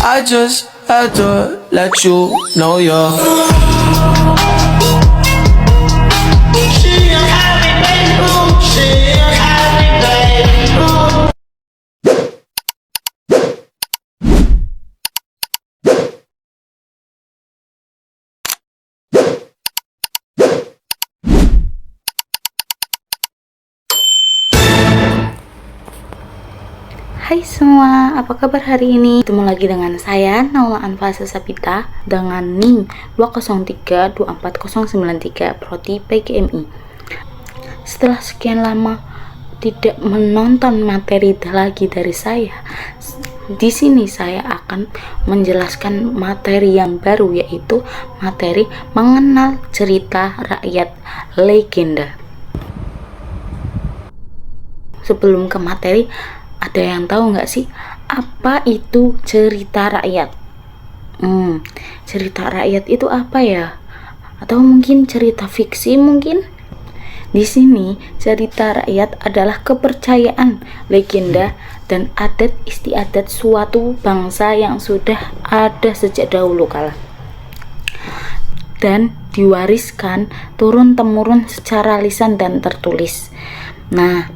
I just had to let you know you're. She a happy baby, she a happy baby. Hai semua, apa kabar hari ini? Ketemu lagi dengan saya, Naula Anfasa Sapita, dengan NIM 2032493 Prodi PGMI. Setelah sekian lama tidak menonton materi lagi dari saya, di sini saya akan menjelaskan materi yang baru, yaitu materi mengenal cerita rakyat legenda. Sebelum ke materi, ada yang tahu nggak sih apa itu cerita rakyat? Cerita rakyat itu apa ya? Atau mungkin cerita fiksi mungkin? Di sini cerita rakyat adalah kepercayaan, legenda, dan adat istiadat suatu bangsa yang sudah ada sejak dahulu kala dan diwariskan turun-temurun secara lisan dan tertulis. Nah,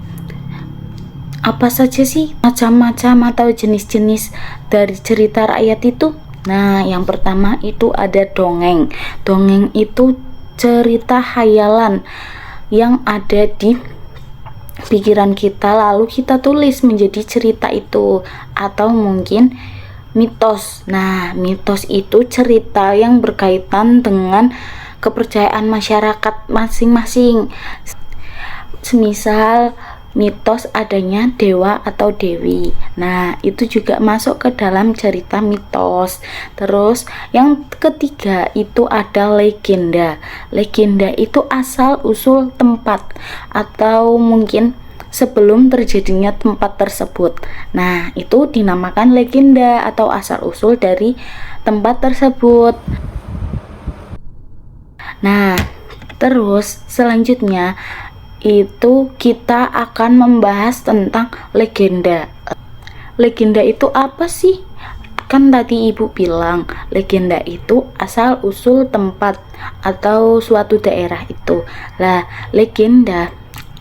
apa saja sih macam-macam atau jenis-jenis dari cerita rakyat itu? Nah, yang pertama itu ada dongeng. Dongeng itu cerita khayalan yang ada di pikiran kita lalu kita tulis menjadi cerita itu, atau mungkin mitos. Nah, mitos itu cerita yang berkaitan dengan kepercayaan masyarakat masing-masing. Semisal mitos adanya dewa atau dewi. Nah, itu juga masuk ke dalam cerita mitos. Terus yang ketiga itu ada legenda. Legenda itu asal usul tempat atau mungkin sebelum terjadinya tempat tersebut. Nah, itu dinamakan legenda atau asal usul dari tempat tersebut. Nah, terus selanjutnya itu kita akan membahas tentang legenda. Legenda itu apa sih? Kan tadi ibu bilang legenda itu asal usul tempat atau suatu daerah itu. Lah, legenda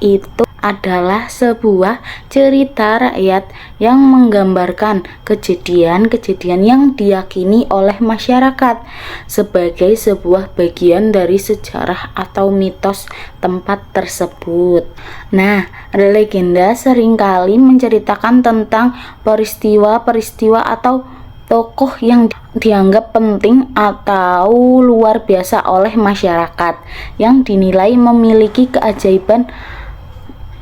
itu adalah sebuah cerita rakyat yang menggambarkan kejadian-kejadian yang diyakini oleh masyarakat sebagai sebuah bagian dari sejarah atau mitos tempat tersebut. Nah, legenda seringkali menceritakan tentang peristiwa-peristiwa atau tokoh yang dianggap penting atau luar biasa oleh masyarakat yang dinilai memiliki keajaiban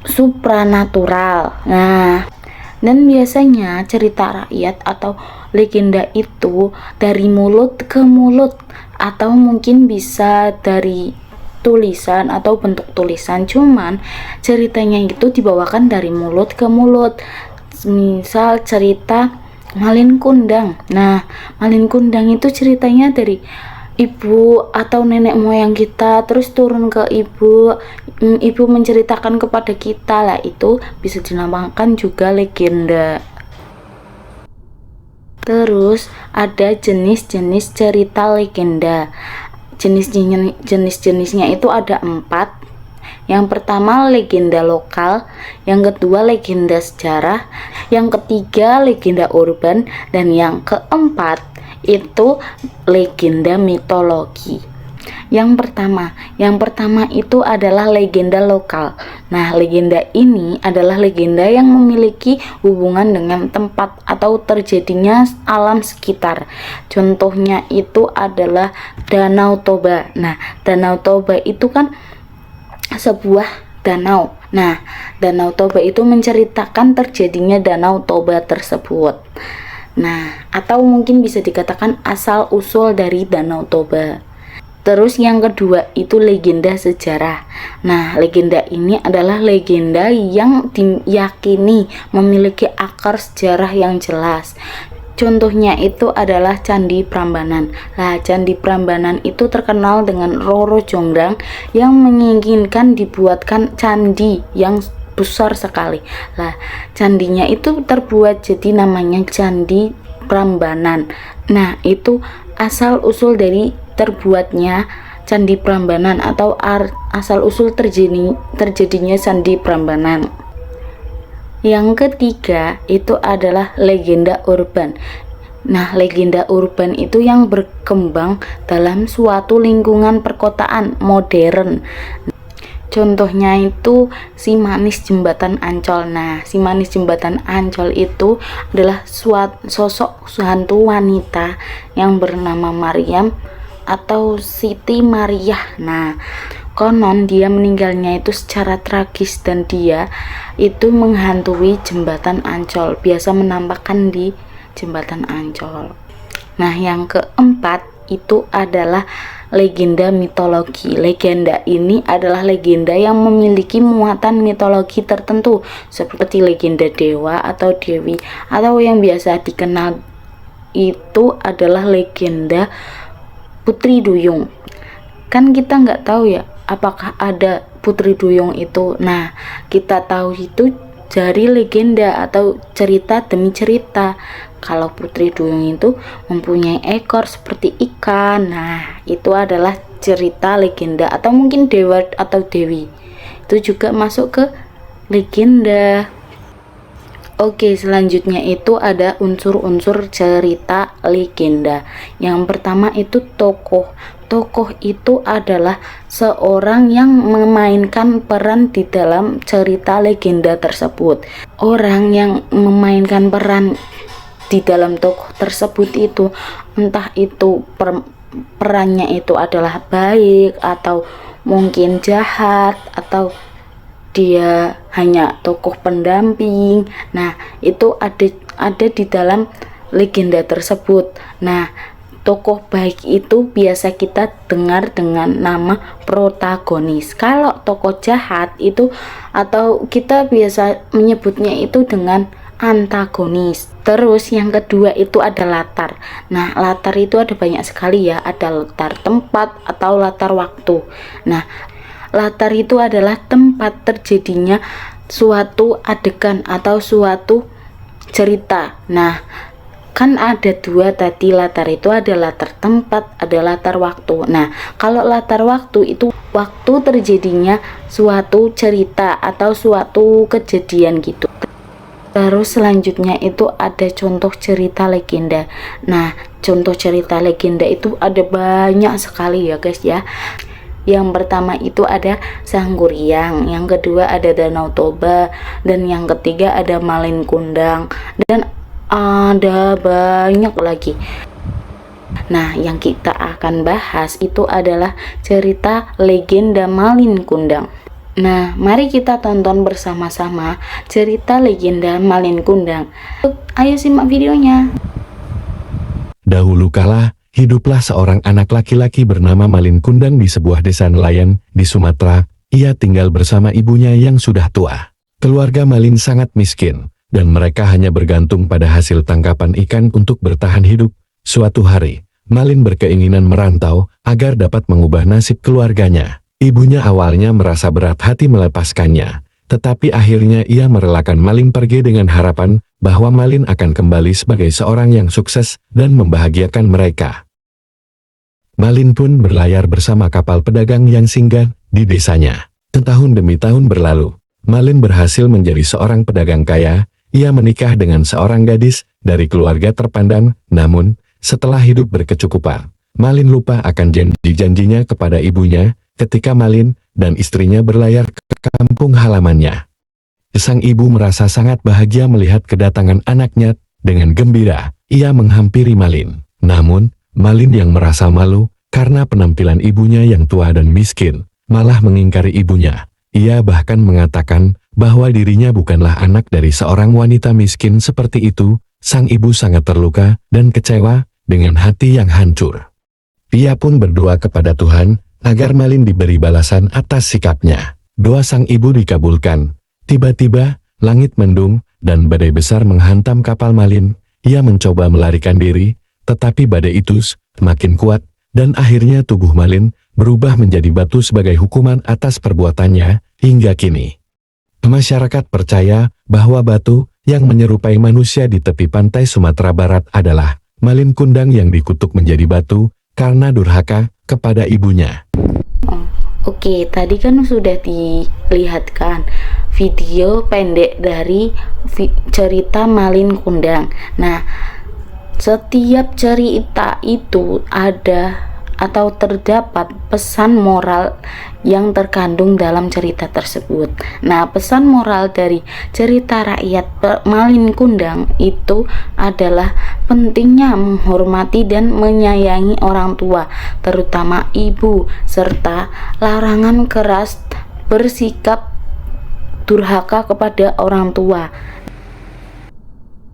supranatural. Nah, dan biasanya cerita rakyat atau legenda itu dari mulut ke mulut atau mungkin bisa dari tulisan atau bentuk tulisan, cuman ceritanya itu dibawakan dari mulut ke mulut. Misal cerita Malin Kundang. Nah, Malin Kundang itu ceritanya dari ibu atau nenek moyang kita terus turun ke ibu menceritakan kepada kita, lah itu bisa dinamakan juga legenda. Terus ada jenis-jenis cerita legenda. Jenis-jenisnya itu ada 4. Yang pertama legenda lokal, yang kedua legenda sejarah, yang ketiga legenda urban, dan yang keempat itu legenda mitologi. Yang pertama itu adalah legenda lokal. Nah, legenda ini adalah legenda yang memiliki hubungan dengan tempat atau terjadinya alam sekitar. Contohnya itu adalah Danau Toba. Nah, Danau Toba itu kan sebuah danau. Nah, Danau Toba itu menceritakan terjadinya Danau Toba tersebut. Nah, atau mungkin bisa dikatakan asal usul dari Danau Toba. Terus yang kedua itu legenda sejarah. Nah, legenda ini adalah legenda yang diyakini memiliki akar sejarah yang jelas. Contohnya itu adalah Candi Prambanan. Nah, Candi Prambanan itu terkenal dengan Roro Jonggrang yang menginginkan dibuatkan candi yang besar sekali. Lah, candinya itu terbuat jadi namanya Candi Prambanan. Nah, itu asal usul dari terbuatnya Candi Prambanan atau asal usul terjadinya Candi Prambanan. Yang ketiga itu adalah legenda urban. Nah, legenda urban itu yang berkembang dalam suatu lingkungan perkotaan modern. Contohnya itu si manis jembatan Ancol. Nah, si manis jembatan Ancol itu adalah sosok hantu wanita yang bernama Maryam atau Siti Mariah. Nah, konon dia meninggalnya itu secara tragis dan dia itu menghantui jembatan Ancol, biasa menampakkan di jembatan Ancol. Nah, yang keempat itu adalah legenda mitologi. Legenda ini adalah legenda yang memiliki muatan mitologi tertentu seperti legenda dewa atau dewi, atau yang biasa dikenal itu adalah legenda Putri Duyung. Kan kita nggak tahu ya apakah ada Putri Duyung itu. Nah, kita tahu itu dari legenda atau cerita demi cerita. Kalau Putri Duyung itu mempunyai ekor seperti ikan. Nah, itu adalah cerita legenda, atau mungkin dewa atau dewi. Itu juga masuk ke legenda. Oke, selanjutnya itu ada unsur-unsur cerita legenda. Yang pertama itu tokoh. Tokoh itu adalah seorang yang memainkan peran di dalam cerita legenda tersebut. Orang yang memainkan peran di dalam tokoh tersebut itu entah itu perannya itu adalah baik atau mungkin jahat, atau dia hanya tokoh pendamping. Nah, itu ada di dalam legenda tersebut. Nah, tokoh baik itu biasa kita dengar dengan nama protagonis. Kalau tokoh jahat itu, atau kita biasa menyebutnya itu dengan antagonis. Terus yang kedua itu ada latar. Nah, latar itu ada banyak sekali ya. Ada latar tempat atau latar waktu. Nah, latar itu adalah tempat terjadinya suatu adegan atau suatu cerita. Nah, kan ada dua tadi latar itu, ada latar tempat, ada latar waktu. Nah, kalau latar waktu itu waktu terjadinya suatu cerita atau suatu kejadian gitu. Terus selanjutnya itu ada contoh cerita legenda. Nah, contoh cerita legenda itu ada banyak sekali ya guys ya. Yang pertama itu ada Sangguryang, yang kedua ada Danau Toba, dan yang ketiga ada Malin Kundang, dan ada banyak lagi. Nah, yang kita akan bahas itu adalah cerita legenda Malin Kundang. Nah, mari kita tonton bersama-sama cerita legenda Malin Kundang. Ayo simak videonya. Dahulu kala, hiduplah seorang anak laki-laki bernama Malin Kundang di sebuah desa nelayan di Sumatera. Ia tinggal bersama ibunya yang sudah tua. Keluarga Malin sangat miskin, dan mereka hanya bergantung pada hasil tangkapan ikan untuk bertahan hidup. Suatu hari, Malin berkeinginan merantau agar dapat mengubah nasib keluarganya. Ibunya awalnya merasa berat hati melepaskannya, tetapi akhirnya ia merelakan Malin pergi dengan harapan bahwa Malin akan kembali sebagai seorang yang sukses dan membahagiakan mereka. Malin pun berlayar bersama kapal pedagang yang singgah di desanya. Tahun demi tahun berlalu, Malin berhasil menjadi seorang pedagang kaya. Ia menikah dengan seorang gadis dari keluarga terpandang, namun setelah hidup berkecukupan, Malin lupa akan janji-janjinya kepada ibunya. Ketika Malin dan istrinya berlayar ke kampung halamannya, sang ibu merasa sangat bahagia melihat kedatangan anaknya. Dengan gembira, ia menghampiri Malin. Namun, Malin yang merasa malu karena penampilan ibunya yang tua dan miskin, malah mengingkari ibunya. Ia bahkan mengatakan bahwa dirinya bukanlah anak dari seorang wanita miskin seperti itu. Sang ibu sangat terluka dan kecewa dengan hati yang hancur. Ia pun berdoa kepada Tuhan agar Malin diberi balasan atas sikapnya. Doa sang ibu dikabulkan. Tiba-tiba, langit mendung, dan badai besar menghantam kapal Malin. Ia mencoba melarikan diri, tetapi badai itu makin kuat, dan akhirnya tubuh Malin berubah menjadi batu sebagai hukuman atas perbuatannya. Hingga kini, masyarakat percaya bahwa batu yang menyerupai manusia di tepi pantai Sumatera Barat adalah Malin Kundang yang dikutuk menjadi batu karena durhaka kepada ibunya. Oke, tadi kan sudah dilihatkan video pendek dari cerita Malin Kundang. Nah, setiap cerita itu ada atau terdapat pesan moral yang terkandung dalam cerita tersebut. Nah, pesan moral dari cerita rakyat Malin Kundang itu adalah pentingnya menghormati dan menyayangi orang tua, terutama ibu, serta larangan keras bersikap durhaka kepada orang tua.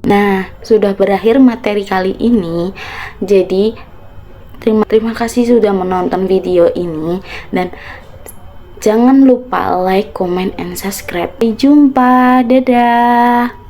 Nah, sudah berakhir materi kali ini. Jadi terima kasih sudah menonton video ini, dan jangan lupa like, comment, and subscribe. Sampai jumpa, dadah.